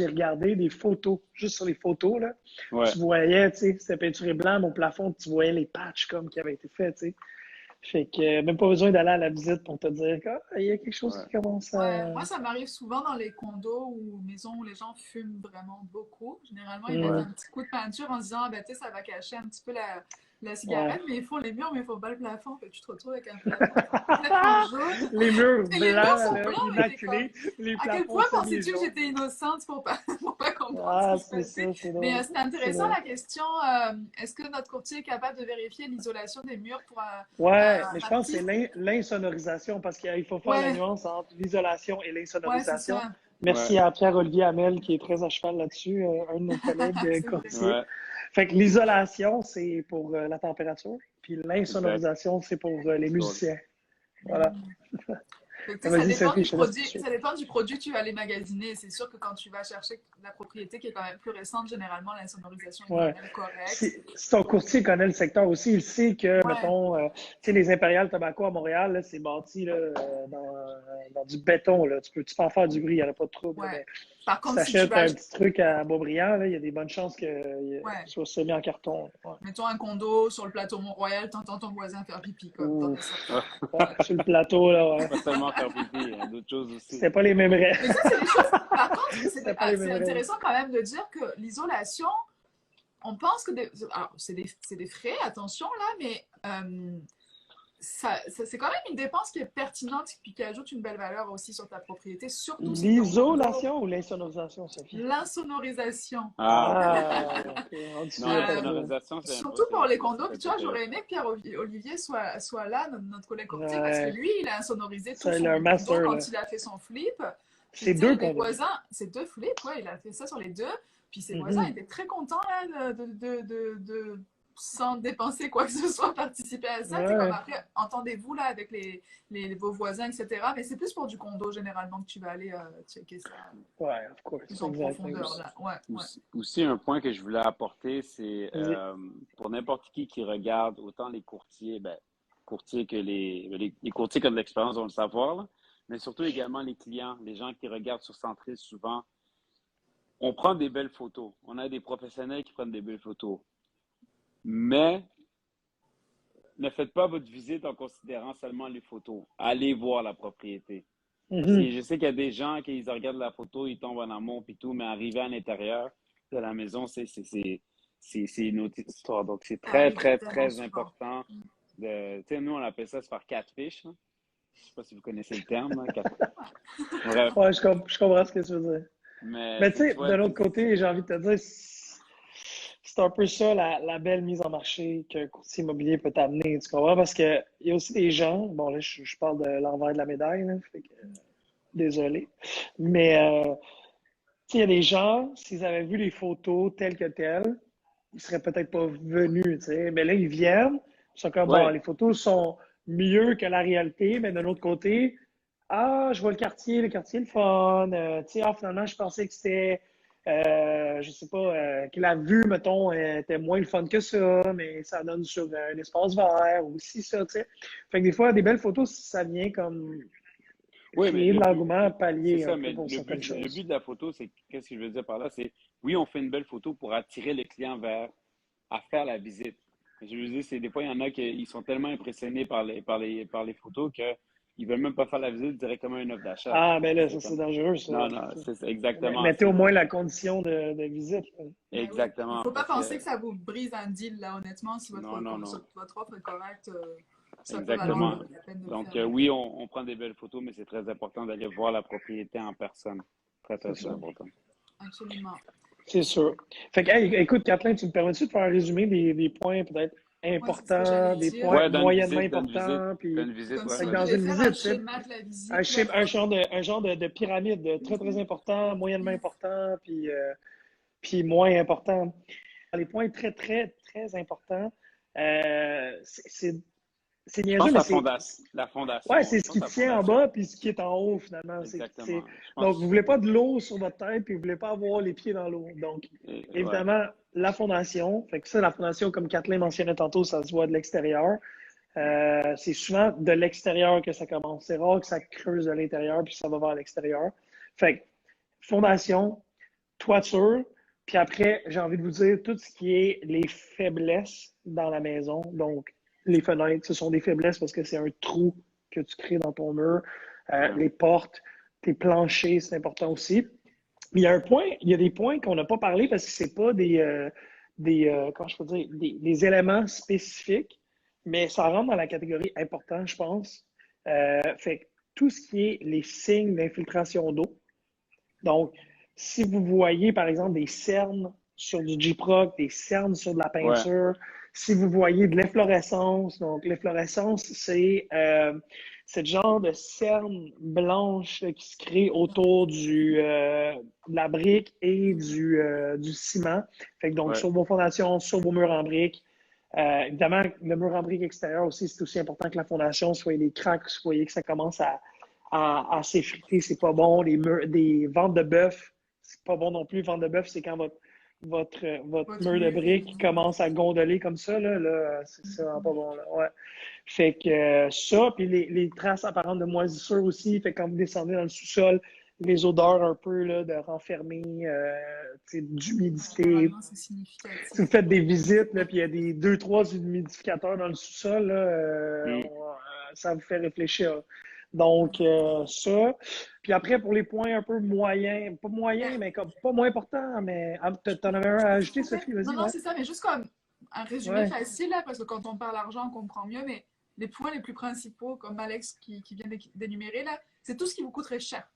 regardé des photos, juste sur les photos, là. Ouais, Tu voyais, tu sais, c'était peinturé blanc au plafond, tu voyais les patchs comme qui avaient été faits, tu sais. Fait que même pas besoin d'aller à la visite pour te dire qu'il y a quelque chose ouais, qui commence Ouais, à. moi ça m'arrive souvent dans les condos ou maisons où les gens fument vraiment beaucoup. Généralement, ils mettent Ouais, un petit coup de peinture en se disant, ah, ben, tu sais, ça va cacher un petit peu la ouais. cigarette, mais ils font les murs, mais ils font pas le plafond. Fait que tu te retrouves avec un plafond qui est complètement jaune Les murs et les murs blancs, sont là, blancs et t'es comme, immaculés, les à quel plafonds point pensais-tu que semi-jaunes. j'étais innocente pour pas, pour pas comprendre ce Ah, qui se c'est passait? ça, c'est Mais drôle. c'était C'est intéressant drôle. la question, est-ce que notre courtier est capable de vérifier l'isolation des murs pour Ouais, mais je pense que c'est rapide? l'insonorisation parce qu'il faut faire la Ouais, nuance entre l'isolation et ouais, c'est l'insonorisation. ça. ouais, Merci à Pierre-Olivier Hamel qui est très à cheval là-dessus, un de nos collègues C'est vrai. courtiers. ouais, Fait que l'isolation, c'est pour la température, puis exact. l'insonorisation, c'est pour les Bon. musiciens. Voilà. Mm. Fait que, tu sais, Vas-y, Sophie, je te laisse ça poursuivre. dépend du produit que tu vas aller magasiner. C'est sûr que quand tu vas chercher la propriété qui est quand même plus récente, généralement, l'insonorisation est quand Ouais. même correcte. Si ton courtier connaît le secteur aussi, il sait que, Ouais, mettons, tu sais, les Impériales Tobacco à Montréal, là, c'est bâti là, dans du béton. Là. Tu peux en faire du bruit, il n'y en a pas de trouble. Là, ouais. mais Par si tu contre, si tu achètes vas, un petit truc à Beaubriand, là, il y a des bonnes chances que ouais, soit semi en carton. Ouais. mettons un condo sur le plateau Mont-Royal, t'entends ton voisin faire pipi, comme, t'en es Ouf. certain. Ouais, sur le plateau, là, ouais. Pas seulement faire pipi, il y a d'autres choses aussi. C'était pas les mêmes règles. Mais ça, c'est des choses. Par contre, C'était pas les c'est mêmes règles. intéressant quand même de dire que l'isolation, on pense que alors, c'est des frais, attention là, mais c'est quand même une dépense qui est pertinente et qui ajoute une belle valeur aussi sur ta propriété, surtout si tu es en condo. L'isolation ou l'insonorisation, Sophie? L'insonorisation. Ah, ok. Ah, ok. On Non, discute un peu. l'insonorisation, Surtout pour les ça condos. peut Puis être tu vois, j'aurais intéressant. aimé que Pierre-Olivier soit là, notre collègue courtier, parce que Ouais. lui, il a insonorisé tout Ça, il a un son condo master, là. quand il a fait son flip. Puis C'est tu sais, deux les condos. voisins, c'est deux flips, ouais, il a fait ça sur les deux. Puis ses voisins Mhm. étaient très contents là, sans dépenser quoi que ce soit, participer à ça. Tu sais, comme Ouais, après, entendez-vous là avec vos voisins, etc. Mais c'est plus pour du condo généralement que tu vas aller checker ça ouais, of course, plus en exact. profondeur là. Ouais, ouais. Aussi, un point que je voulais apporter, c'est Vas-y. pour n'importe qui regarde, autant les courtiers, ben, courtiers que les courtiers qui ont de l'expérience vont le savoir, là, mais surtout également les clients, les gens qui regardent sur Centris souvent. On prend des belles photos. On a des professionnels qui prennent des belles photos. Mais ne faites pas votre visite en considérant seulement les photos. Allez voir la propriété. Parce que Mhm. je sais qu'il y a des gens qui ils regardent la photo, ils tombent en amour puis tout, mais arriver à l'intérieur de la maison, c'est une autre histoire. Donc, c'est Ça très, arrive très, tellement très souvent. important de, tu sais, nous, on appelle ça se faire catfish, là. Je sais pas si vous connaissez le terme, là, bref. Ouais, je comprends ce que tu veux dire. Mais, Mais tu sais, tu vois, d'un autre côté, j'ai envie de te dire, c'est un peu ça la belle mise en marché qu'un courtier immobilier peut t'amener. Tu comprends? Parce qu'il y a aussi des gens, bon là, je parle de l'envers de la médaille, là, fait que, désolé. Mais tu sais, il y a des gens, s'ils avaient vu les photos telles que telles, ils seraient peut-être pas venus, tu sais. Mais là, ils viennent, ils sont comme, bon, ouais, les photos sont mieux que la réalité, mais d'un autre côté, ah, je vois le quartier est le fun, tu sais, ah, finalement, je pensais que c'était, je sais pas, que la vue, mettons, était moins le fun que ça, mais ça donne sur un espace vert, ou si ça, tu sais. Fait que des fois, des belles photos, ça vient comme oui, mais créer de l'engouement, c'est pallier un ça, peu mais pour certaines le but choses. de la photo, c'est, qu'est-ce que je veux dire par là, c'est, oui, on fait une belle photo pour attirer le client vers, à faire la visite. Je veux dire, c'est des fois, il y en a qui ils sont tellement impressionnés par les photos qu'ils ils veulent même pas faire la visite, directement une offre d'achat. Ah, ben là, C'est ça, c'est comme, dangereux, ça. non, non, c'est exactement. Mettez au moins la condition de visite. Là. Mais oui, il Exactement, faut pas parce penser que, que ça vous brise un deal, là, honnêtement. Si non, non, non, votre offre est correcte, ça peut valoir exactement. la peine de le Donc, faire. oui, on prend des belles photos, mais c'est très important d'aller voir la propriété en personne. Très, très, C'est très ça. important. Absolument. C'est sûr. Fait que, hey, écoute, Kathleen, tu me permets-tu de faire un résumé des points peut-être Ouais, c'est ce que j'allais importants, des dire. points Ouais, moyennement importants, puis donne visite, Comme ouais, fait que si on donne dans devait une visite. faire un visite, tu sais, schéma de la visite, là. un genre de pyramide très, très Mhm. important, moyennement Yes. important, puis moins important. Les points très, très, très importants, c'est Je niaiseux, pense mais la ouais, fondation, c'est je ce pense qui la tient en fondation. bas puis ce qui est en haut, finalement. Exactement. Je Donc, vous pense, voulez pas de l'eau sur votre tête puis vous voulez pas avoir les pieds dans l'eau. Donc, ouais, évidemment, la fondation. Fait que ça, la fondation, comme Kathleen mentionnait tantôt, ça se voit de l'extérieur. C'est souvent de l'extérieur que ça commence. C'est rare que ça creuse de l'intérieur puis ça va vers l'extérieur. Fait que, fondation, toiture, puis après, j'ai envie de vous dire tout ce qui est les faiblesses dans la maison. Donc, les fenêtres, ce sont des faiblesses parce que c'est un trou que tu crées dans ton mur. ouais, Les portes, tes planchers, c'est important aussi. Mais il y a des points qu'on n'a pas parlé parce que c'est pas comment je peux dire, des éléments spécifiques, mais ça rentre dans la catégorie important, je pense. Fait que tout ce qui est les signes d'infiltration d'eau. Donc, si vous voyez, par exemple, des cernes sur du Gyproc, des cernes sur de la ouais, peinture, si vous voyez de l'efflorescence, donc l'efflorescence, c'est le genre de cernes blanches qui se crée autour de la brique et du ciment. Fait que donc, ouais, sur vos fondations, sur vos murs en briques, évidemment, le mur en brique extérieur aussi, c'est aussi important que la fondation soit des cracks, vous voyez que ça commence à s'effriter, c'est pas bon. Des ventes de bœuf, c'est pas bon non plus. Vente de bœuf, c'est quand votre Votre mur de mur est... briques commence à gondoler comme ça, là c'est vraiment pas bon. Là. Ouais. Fait que ça, puis les traces apparentes de moisissure aussi, fait que quand vous descendez dans le sous-sol, les odeurs un peu là, de renfermer, d'humidité. Généralement, c'est Si vous significatif. faites des visites, là, puis il y a des deux, trois humidificateurs dans le sous-sol, là, hmm, ça vous fait réfléchir. Donc, ça. Puis après, pour les points un peu moyens, pas moyens, Ben, mais comme pas moins importants, mais t'en avais un à je ajouter, trouvais... Sophie, Non, vas-y, non, ouais. c'est ça, mais juste comme un résumé Ouais, facile, là, parce que quand on parle argent, on comprend mieux, mais les points les plus principaux, comme Alex qui vient d'énumérer, là, c'est tout ce qui vous coûterait cher.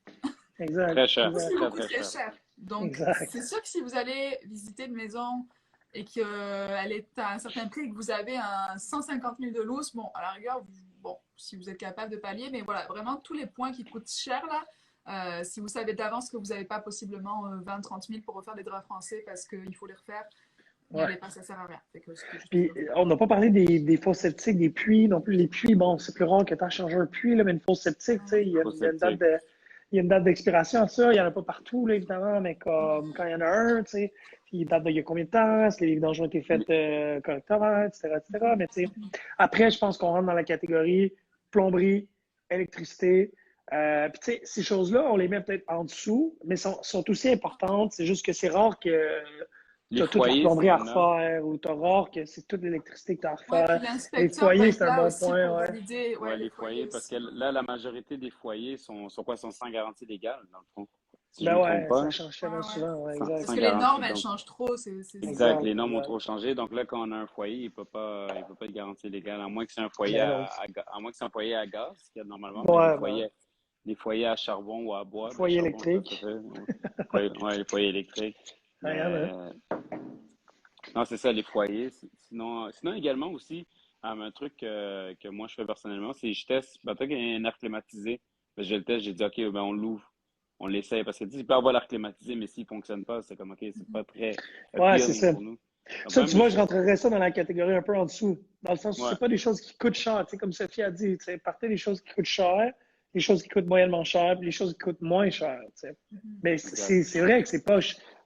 exact, très cher, Tout ce qui exact, vous très, très coûterait cher. cher. Donc, c'est exact. sûr que si vous allez visiter une maison et qu'elle est à un certain prix et que vous avez un 150 000 de loose, bon, à la rigueur, bon, si vous êtes capable de pallier, mais voilà, vraiment tous les points qui coûtent cher là, si vous savez d'avance que vous n'avez pas possiblement 20-30 000 pour refaire des draps français parce qu'il faut les refaire, n'y Ouais. allez pas, ça sert à rien. Fait que c'était juste Puis, pour on n'a pas parlé des fosses septiques, des puits non plus. Les puits, bon, c'est plus rare que tu as changé un puits, là, mais une fosse septique, tu sais, Trop il y a une date sceptique. il y a une date d'expiration à ça. Il n'y en a pas partout, là, évidemment, mais comme quand il y en a un, tu sais, puis il date d'il y a combien de temps, si les vidanges ont été faites correctement, etc., etc. Mais tu sais, après, je pense qu'on rentre dans la catégorie plomberie, électricité. Puis tu sais, ces choses-là, on les met peut-être en dessous, mais sont aussi importantes. C'est juste que c'est rare que tu Les as toute la foyers, plomberie c'est à un offre. refaire ou tu as rare que c'est toute l'électricité que tu as à Ouais, puis refaire. Les l'inspecteur va foyers, être c'est un là bon aussi pour point, ouais. valider ouais, Ouais, les les foyers foyers, parce que aussi. là, la majorité des foyers sont quoi? Sont sans garantie légale, dans le fond. Si je Ben me trompe ouais, ça pas, change Ouais, tellement ouais. souvent, ouais, sans, exact. Parce sans que les garantie. normes, elles Donc, changent trop, c'est ça. exact, Exact, les normes ont exact. trop changé. Donc là, quand on a un foyer, il peut pas être garanti légal, à moins que c'est un foyer Ben non. à moins que c'est un foyer à gaz, qu'il y a normalement, mais Ouais, ben, les foyers à charbon ou à bois, ben foyer charbon, je pense que électrique. c'est ouais, les foyers électriques. Ouais, y en a. Mais non, c'est ça, les foyers. Sinon également aussi, un truc que moi je fais personnellement, c'est je teste, ben, toi qu'il y a un air climatisé, ben, je le teste, j'ai dit ok, ben on l'ouvre, on l'essaye, parce que tu sais, il peut avoir l'air climatisé, mais s'il fonctionne pas, c'est comme ok, c'est pas très Ouais, c'est appealing ça. pour nous. Donc Ça, même tu les vois, je choses. rentrerais ça dans la catégorie un peu en dessous. Dans le sens où Ouais, c'est pas des choses qui coûtent cher. Tu sais, comme Sophie a dit, tu sais, partez des choses qui coûtent cher, des choses qui coûtent moyennement cher, puis des choses qui coûtent moins cher. Tu sais. Mais exact. c'est vrai que c'est pas.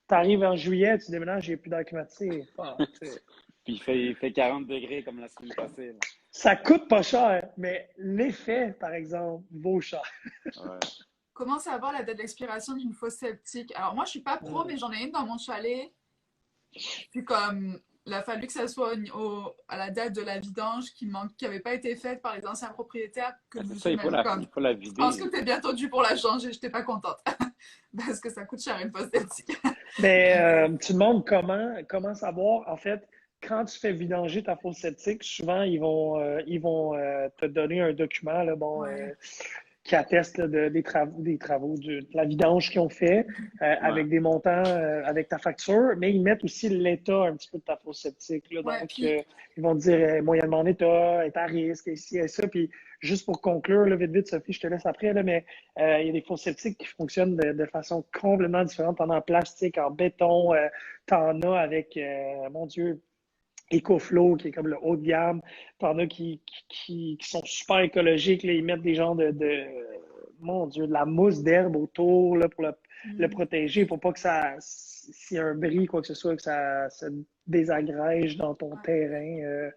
T'arrives en juillet, tu déménages, il n'y a plus d'air climatisé. Fuck, tu sais. Puis il fait 40 degrés comme la semaine passée, là. Ça coûte pas cher, mais l'effet, par exemple, vaut cher. Ouais. Comment savoir la date d'expiration d'une fosse septique? Alors moi, je suis pas pro, mais j'en ai une dans mon chalet. Puis comme Il a fallu que ça soit à la date de la vidange qui n'avait pas été faite par les anciens propriétaires que Ben, je c'est me ça, suis même comme, il faut la je pense vider. que t'es bientôt dû pour la changer, je n'étais pas contente. Parce que ça coûte cher une fosse septique. Mais tu demandes comment savoir. En fait, quand tu fais vidanger ta fosse septique, souvent ils vont te donner un document là, bon, Ouais. qui atteste là, des travaux de la vidange qu'ils ont fait Ouais. avec des montants, avec ta facture, mais ils mettent aussi l'état un petit peu de ta fosse septique. Là. Ouais, Donc, puis ils vont te dire moyennement en état, est à risque, ici et ça. Puis, juste pour conclure, là, vite, vite, Sophie, je te laisse après, là, mais il y a des fosses septiques qui fonctionnent de façon complètement différente. T'en as en plastique, en béton, t'en as avec, mon Dieu, EcoFlow, qui est comme le haut de gamme. T'en as qui sont super écologiques. Là, ils mettent des genres mon Dieu, de la mousse d'herbe autour là, pour le hmm, protéger, pour pas que ça, s'il y a un bris, quoi que ce soit, que ça se désagrège dans ton ouais. terrain.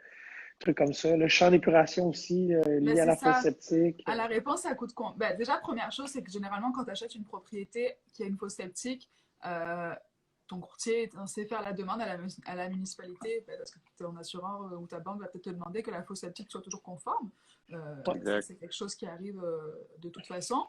Trucs comme ça. Le champ d'épuration aussi, Ben, lié à c'est la fosse ça. septique. À la réponse, ça coûte combien? Ben, déjà, première chose, c'est que généralement, quand tu achètes une propriété qui a une fosse septique, euh, ton courtier est censé faire la demande à la municipalité, ben, parce que ton assureur ou ta banque va peut-être te demander que la fosse septique soit toujours conforme. Ouais. Ça, Exact. c'est quelque chose qui arrive de toute façon.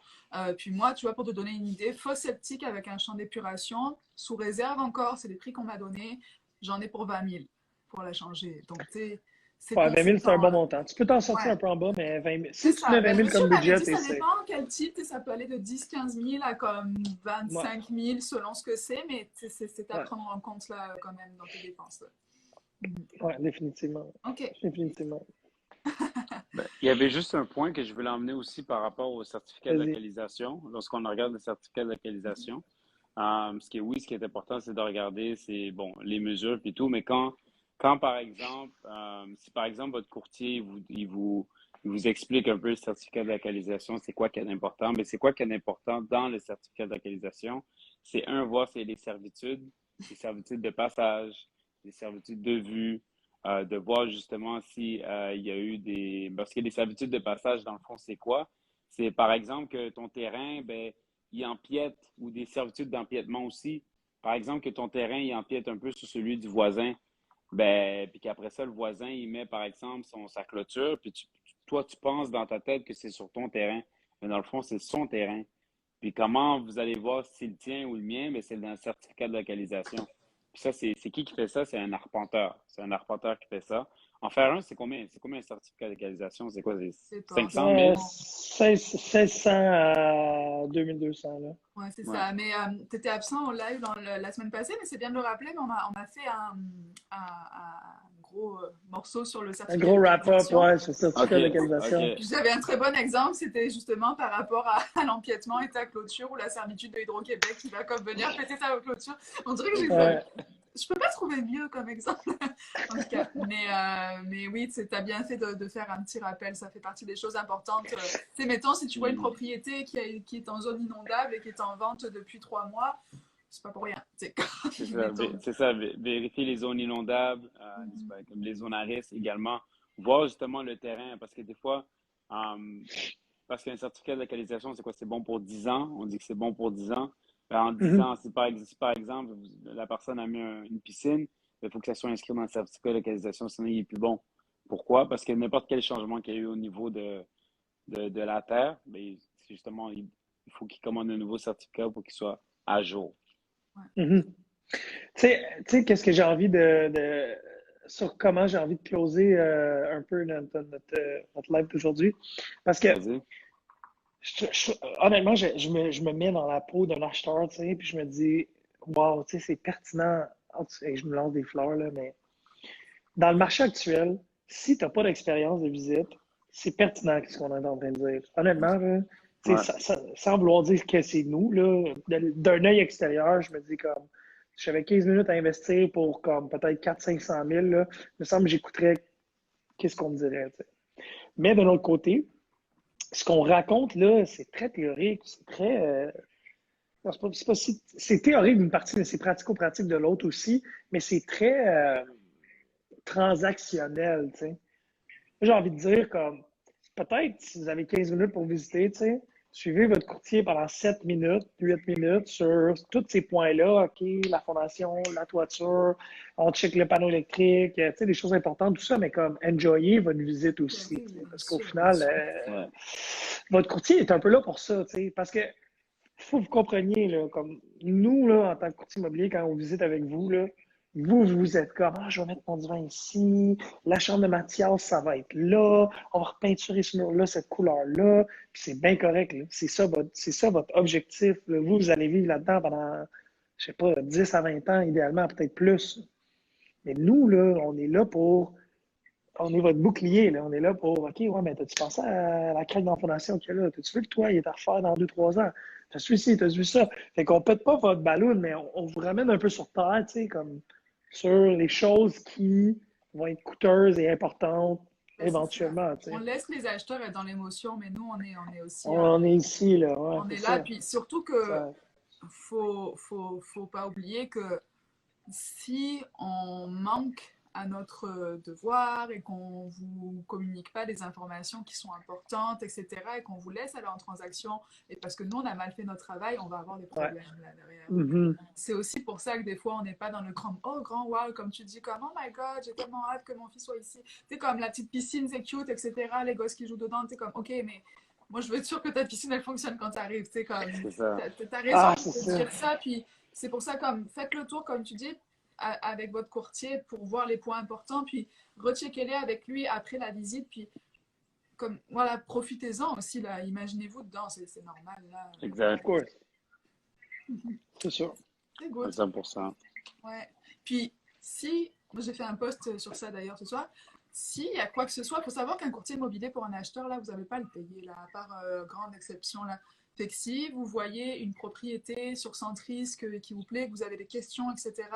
Puis moi, tu vois, pour te donner une idée, fosse septique avec un champ d'épuration, sous réserve encore, c'est les prix qu'on m'a donnés, j'en ai pour 20 000 pour la changer. Donc, tu sais, c'est Ouais, 20 000, c'est un conséquent, bon là. montant. Tu peux t'en sortir Ouais. un peu en bas, mais 20 000. C'est Si tu te ça. mets Ben, 20 le 000 monsieur comme m'avait budget, dit, t'es ça safe. dépend quel type, ça peut aller de 10-15 000 à comme Ouais, 25 000 selon ce que c'est, mais c'est à ouais, prendre en compte là quand même dans tes dépenses. Là. Mhm. ouais, définitivement. Ok, Définitivement. Ben, il y avait juste un point que je voulais emmener aussi par rapport au certificat de Vas-y. localisation. Lorsqu'on regarde le certificat de localisation, ce qui est important, c'est de regarder, c'est bon, les mesures puis tout, mais quand par exemple, si par exemple votre courtier il vous explique un peu le certificat de localisation, c'est quoi qui est important, mais c'est quoi qui est important dans le certificat de localisation? C'est un, voir c'est les servitudes de passage, les servitudes de vue, de voir justement si il y a eu des... Parce que les habitudes de passage, dans le fond, c'est quoi? C'est par exemple que ton terrain, ben, il empiète ou des servitudes d'empiètement aussi. Par exemple, que ton terrain, il empiète un peu sur celui du voisin. Ben, puis qu'après ça, le voisin, il met, par exemple, sa clôture, puis toi, tu penses dans ta tête que c'est sur ton terrain. Mais dans le fond, c'est son terrain. Puis comment vous allez voir si c'est le tien ou le mien? Mais c'est dans le certificat de localisation. Puis ça, c'est qui fait ça? C'est un arpenteur. C'est un arpenteur qui fait ça. En faire un, c'est combien? C'est combien un certificat de localisation? C'est quoi? C'est c'est pas, ça 500 000? dépend. 1600 à 2200, là. Ouais, c'est Ouais. ça. Mais tu étais absent au live la semaine passée, mais c'est bien de le rappeler, mais on a fait un gros morceau sur le Un certificat de gros wrap-up, localisation. ouais, sur OK. certificat de OK. localisation. Puis j'avais un très bon exemple, c'était justement par rapport à l'empiètement et ta clôture ou la servitude de Hydro-Québec qui va comme venir péter ta clôture. On dirait que j'ai comme... Exact. Ouais. Je peux pas trouver mieux comme exemple, en tout cas. Mais oui, tu as bien fait de faire un petit rappel, ça fait partie des choses importantes. Tu sais, mettons, si tu vois une Hmm. propriété qui est en zone inondable et qui est en vente depuis 3 mois, c'est pas pour rien. Tu sais, mettons. C'est ça, vérifier les zones inondables, n'est-ce pas, comme les zones à risque également. Voir justement le terrain, parce que des fois, euh, parce qu'un certificat de localisation, c'est quoi? C'est bon pour 10 ans. On dit que c'est bon pour 10 ans. Ben, en 10 Mhm. ans, si par exemple, la personne a mis une piscine, il faut que ça soit inscrit dans le certificat de localisation, sinon il est plus bon. Pourquoi? Parce que n'importe quel changement qu'il y a eu au niveau de la terre, ben, c'est justement, il faut qu'il commande un nouveau certificat pour qu'il soit à jour. Ouais. Mhm. Tu sais, qu'est-ce que j'ai envie sur comment j'ai envie de closer un peu notre live d'aujourd'hui? Parce que Vas-y. honnêtement, je me mets dans la peau d'un acheteur, tu sais, puis je me dis, wow, tu sais, c'est pertinent. Et je me lance des fleurs, là, mais dans le marché actuel, si tu n'as pas d'expérience de visite, c'est pertinent ce qu'on est en train de dire. Honnêtement, là, tu sais, Ouais. sans vouloir dire que c'est nous, là, d'un œil extérieur, je me dis comme, si j'avais 15 minutes à investir pour comme peut-être 400-500 000, là, il me semble que j'écouterais qu'est-ce qu'on me dirait. Tu sais. Mais de l'autre côté, ce qu'on raconte là, c'est très théorique, c'est très. Non, c'est théorique d'une partie, mais c'est pratico-pratique de l'autre aussi, mais c'est très transactionnel. Tu sais. J'ai envie de dire comme peut-être si vous avez 15 minutes pour visiter, tu sais, Suivez votre courtier pendant 7 minutes, 8 minutes sur tous ces points-là. OK, la fondation, la toiture, on check le panneau électrique, tu sais, des choses importantes, tout ça, mais comme enjoyer votre visite Ben aussi. oui, bien Parce qu'au sûr, bien final, sûr. Ouais. votre courtier est un peu là pour ça, tu sais, parce que faut que vous compreniez, là, comme nous, là, en tant que courtier immobilier, quand on visite avec vous, là, vous êtes comme, ah, je vais mettre mon divan ici, la chambre de Mathias, ça va être là, on va repeinturer ce mur-là, cette couleur-là, puis c'est bien correct, là. C'est ça votre objectif, là. Vous allez vivre là-dedans pendant, je sais pas, 10 à 20 ans, idéalement, peut-être plus. Mais nous, là, on est votre bouclier, là. On est là pour, OK, ouais, mais t'as-tu pensé à la craque dans la fondation qu'il y a là? T'as-tu vu le toit, il est à refaire dans 2, 3 ans? T'as-tu vu ci, t'as-tu vu ça? Fait qu'on pète pas votre ballon, mais on vous ramène un peu sur terre, tu sais, comme sur les choses qui vont être coûteuses et importantes Ben, c'est ça. éventuellement, tu On sais. laisse les acheteurs être dans l'émotion, mais nous, on est aussi, On est ici, là, ouais, on c'est est là. ça. Puis surtout que Ça- faut pas oublier que si on manque à notre devoir et qu'on vous communique pas des informations qui sont importantes, etc., et qu'on vous laisse aller en transaction, et parce que nous, on a mal fait notre travail, on va avoir des Ouais. problèmes là derrière. Mhm. C'est aussi pour ça que des fois, on n'est pas dans le grand wow, comme tu dis, comme oh my god, j'ai tellement hâte que mon fils soit ici. Tu sais, comme la petite piscine, c'est cute, etc., les gosses qui jouent dedans, tu sais, comme ok, mais moi, je veux être sûre que ta piscine, elle fonctionne quand tu arrives, tu sais, comme C'est ça. t'as raison Ah, c'est de ça. dire ça, puis c'est pour ça, comme, faites le tour, comme tu dis, avec votre courtier pour voir les points importants, puis recheckez-les avec lui après la visite, puis comme, voilà, profitez-en aussi, là, imaginez-vous dedans, c'est normal, là. Of Exact. course. C'est sûr. C'est À good. 100%. Ouais. Puis, si, moi j'ai fait un post sur ça d'ailleurs ce soir, s'il y a quoi que ce soit, il faut savoir qu'un courtier immobilier pour un acheteur, là, vous n'avez pas à le payer, là, à part grande exception, là. Fait que si vous voyez une propriété sur Centris qui vous plaît, que vous avez des questions, etc.,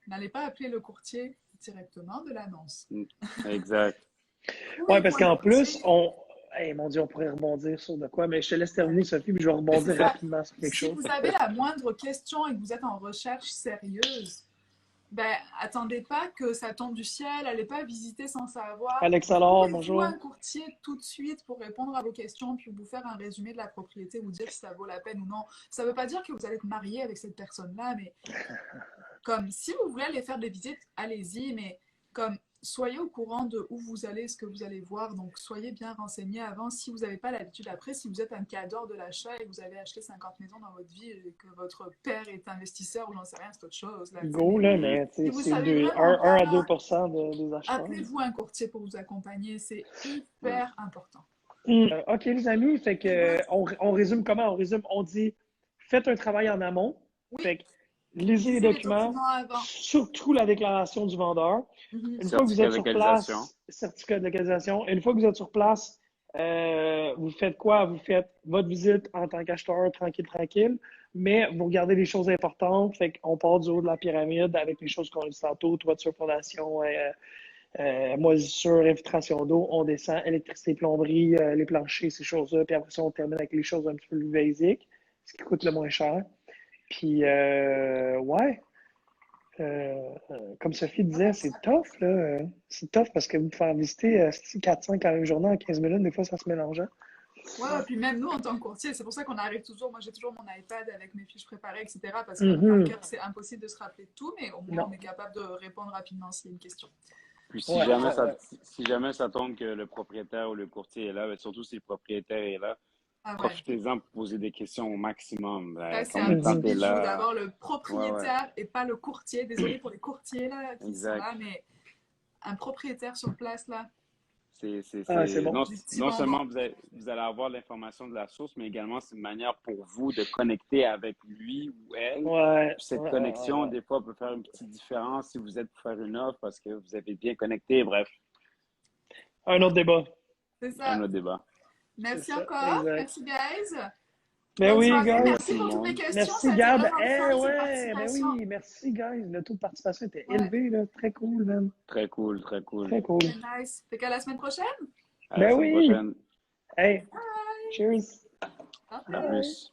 n'allez pas appeler le courtier directement de l'annonce. Mm. Exact. Ouais, Trouvez-vous parce un qu'en plus, courtier. Hey, mon Dieu, on pourrait rebondir sur de quoi, mais je te laisse terminer, Sophie, puis je vais Mais c'est rebondir ça. rapidement sur quelque Si chose. vous avez la moindre question et que vous êtes en recherche sérieuse, ben, attendez pas que ça tombe du ciel, allez pas visiter sans savoir. Alex alors, Trouvez-vous un bonjour. courtier tout de suite pour répondre à vos questions, puis vous faire un résumé de la propriété, vous dire si ça vaut la peine ou non. Ça veut pas dire que vous allez être marié avec cette personne-là, mais comme si vous voulez aller faire des visites, allez-y, mais comme soyez au courant de où vous allez, ce que vous allez voir, donc soyez bien renseignés avant si vous n'avez pas l'habitude. Après, si vous êtes un cadre de l'achat et que vous avez acheté 50 maisons dans votre vie et que votre père est investisseur ou j'en sais rien, c'est autre chose. Là, Go, mais là, Mhm. mais si tu sais, vous c'est savez vraiment 1 pas, à là, 2% des acheteurs. appelez-vous un courtier pour vous accompagner, c'est Ouais. hyper important. OK, les amis, fait que, C'est good. on résume comment? On résume, on dit, faites un travail en amont. Oui, Fait que, lisez les lisez les documents, documents avant. surtout la déclaration du vendeur. Mhm. Une fois que vous Certificat êtes de sur localisation. place, certificat de localisation. Une fois que vous êtes sur place, vous faites quoi? Vous faites votre visite en tant qu'acheteur, tranquille, tranquille, mais vous regardez les choses importantes. Fait qu'on part du haut de la pyramide avec les choses qu'on a dit tantôt, toiture, fondation, moisissure, infiltration d'eau. On descend, électricité, plomberie, les planchers, ces choses-là. Puis après ça, on termine avec les choses un petit peu plus basiques, ce qui coûte le moins cher. Puis, ouais. Comme Sophie disait, c'est tough, là. C'est tough parce que vous faire visiter 4-5 à une journée en 15 minutes, des fois, ça se mélange, hein. Ouais, ouais, puis même nous, en tant que courtier, c'est pour ça qu'on arrive toujours. Moi, j'ai toujours mon iPad avec mes fiches préparées, etc. Parce que par Mhm. cœur, c'est impossible de se rappeler de tout, mais au moins, Non. on est capable de répondre rapidement s'il y a une question. Puis si Ouais, jamais ouais, ça, ouais. si jamais ça tombe que le propriétaire ou le courtier est là, ben, surtout si le propriétaire est là, Ah ouais. profitez-en pour poser des questions au maximum. Ça, Ben, c'est un combien de temps petit Mhm. t'es bijou là? d'avoir le Ouais, ouais. propriétaire et pas le courtier. Désolé pour les courtiers là qui sont Exact. là, mais un propriétaire sur place là, Ah, c'est bon. Non, du petit non bonbon. seulement vous allez avoir l'information de la source, mais également c'est une manière pour vous de connecter avec lui ou elle. Ouais, Puis cette ouais, ouais, ouais, connexion, ouais. des fois, peut faire une petite différence si vous êtes pour faire une offre parce que vous avez bien connecté. Bref, Un autre débat. C'est un ça. autre débat. C'est Merci ça, encore. exact. Merci guys. Ben Bonne oui, soirée. guys. Merci Merci tout le pour toutes les monde. questions. Merci, Ça a été Gab. vraiment le Eh fun cette ouais, ben participation. oui, merci, guys. Le taux de participation était Ouais, élevé, là. Très cool, man. Très cool, très cool. Très cool. c'est nice. Fait qu'à la semaine prochaine. À la Ben semaine oui. prochaine. Hey, Bye. cheers. À Bye. Bye. plus.